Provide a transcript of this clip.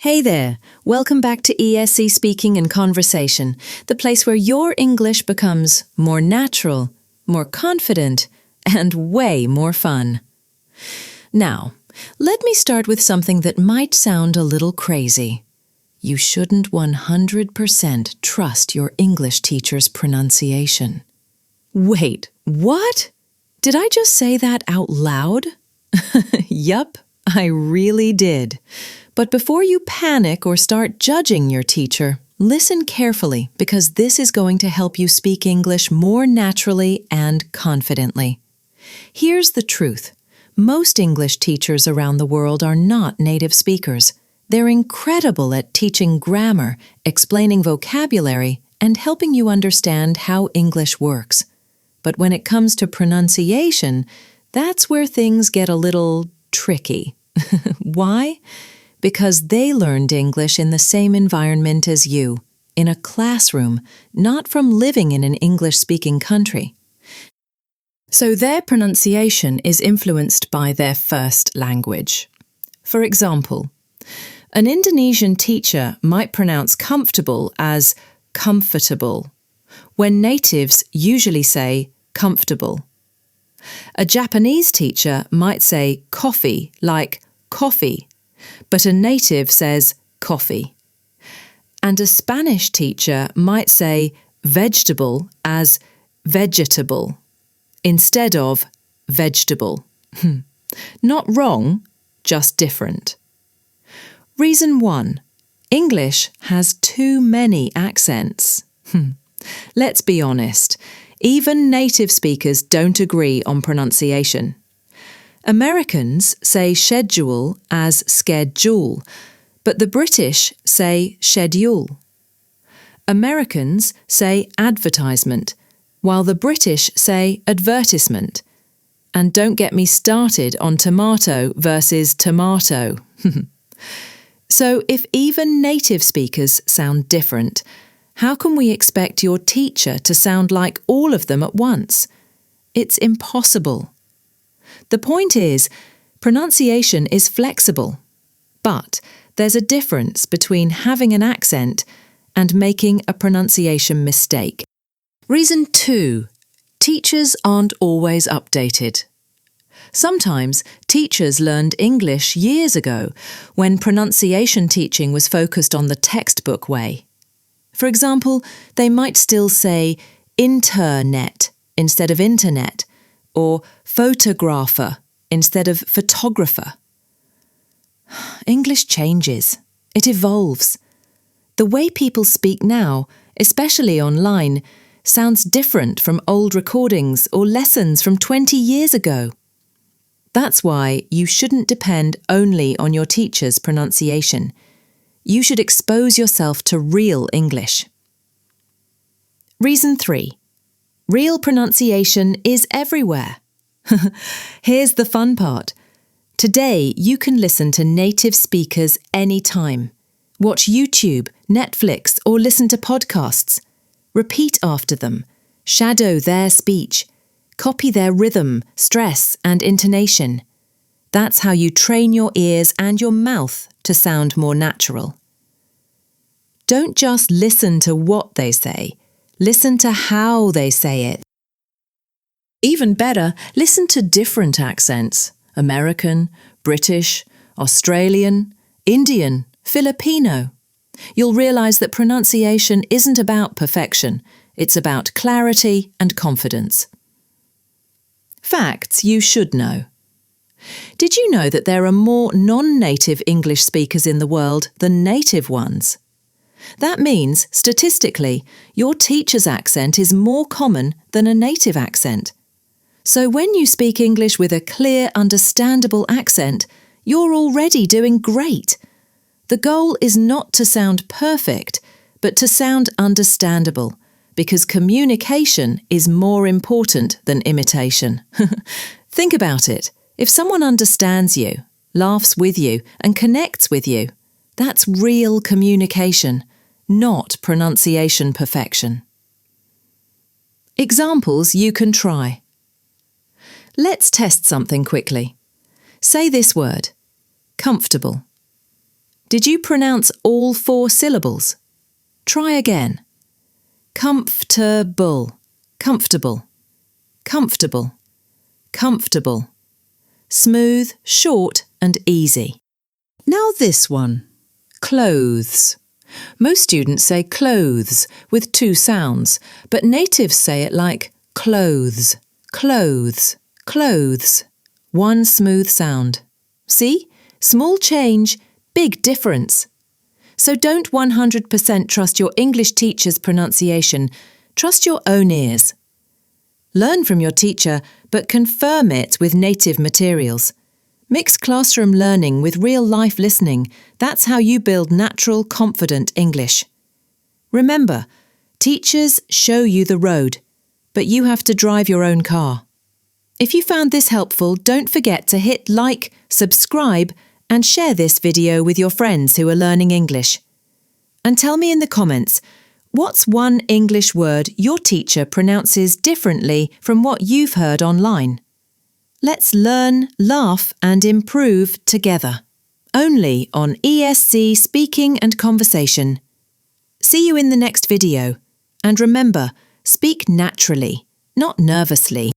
Hey there, welcome back to ESC Speaking and Conversation, the place where your English becomes more natural, more confident, and way more fun. Now, let me start with something that might sound a little crazy. You shouldn't 100% trust your English teacher's pronunciation. Wait, what? Did I just say that out loud? Yup, I really did. But before you panic or start judging your teacher, listen carefully because this is going to help you speak English more naturally and confidently. Here's the truth. Most English teachers around the world are not native speakers. They're incredible at teaching grammar, explaining vocabulary, and helping you understand how English works. But when it comes to pronunciation, that's where things get a little tricky. Why? Because they learned English in the same environment as you, in a classroom, not from living in an English-speaking country. So their pronunciation is influenced by their first language. For example, an Indonesian teacher might pronounce comfortable as comfortable, when natives usually say comfortable. A Japanese teacher might say coffee like coffee, but a native says coffee. And a Spanish teacher might say vegetable as vegetable instead of vegetable. Not wrong, just different. Reason 1. English has too many accents. Let's be honest, even native speakers don't agree on pronunciation. Americans say schedule as schedule, but the British say schedule. Americans say advertisement, while the British say advertisement. And don't get me started on tomato versus tomato. So if even native speakers sound different, how can we expect your teacher to sound like all of them at once? It's impossible. The point is, pronunciation is flexible, but there's a difference between having an accent and making a pronunciation mistake. Reason 2. Teachers aren't always updated. Sometimes teachers learned English years ago when pronunciation teaching was focused on the textbook way. For example, they might still say internet instead of internet, or photographer instead of photographer. English changes. It evolves. The way people speak now, especially online, sounds different from old recordings or lessons from 20 years ago. That's why you shouldn't depend only on your teacher's pronunciation. You should expose yourself to real English. Reason 3. Real pronunciation is everywhere. Here's the fun part. Today, you can listen to native speakers anytime. Watch YouTube, Netflix, or listen to podcasts. Repeat after them. Shadow their speech. Copy their rhythm, stress, and intonation. That's how you train your ears and your mouth to sound more natural. Don't just listen to what they say. Listen to how they say it. Even better, listen to different accents. American, British, Australian, Indian, Filipino. You'll realise that pronunciation isn't about perfection. It's about clarity and confidence. Facts you should know. Did you know that there are more non-native English speakers in the world than native ones? That means, statistically, your teacher's accent is more common than a native accent. So when you speak English with a clear, understandable accent, you're already doing great. The goal is not to sound perfect, but to sound understandable, because communication is more important than imitation. Think about it. If someone understands you, laughs with you, and connects with you, that's real communication, not pronunciation perfection. Examples you can try. Let's test something quickly. Say this word, comfortable. Did you pronounce all 4 syllables? Try again. Comfortable, comfortable, comfortable, comfortable. Smooth, short and easy. Now this one. Clothes. Most students say clothes with 2 sounds, but natives say it like clothes, clothes, clothes. 1 smooth sound. See? Small change, big difference. So don't 100% trust your English teacher's pronunciation. Trust your own ears. Learn from your teacher, but confirm it with native materials. Mix classroom learning with real-life listening. That's how you build natural, confident English. Remember, teachers show you the road, but you have to drive your own car. If you found this helpful, don't forget to hit like, subscribe, and share this video with your friends who are learning English. And tell me in the comments, what's one English word your teacher pronounces differently from what you've heard online? Let's learn, laugh and improve together. Only on ESC Speaking and Conversation. See you in the next video. And remember, speak naturally, not nervously.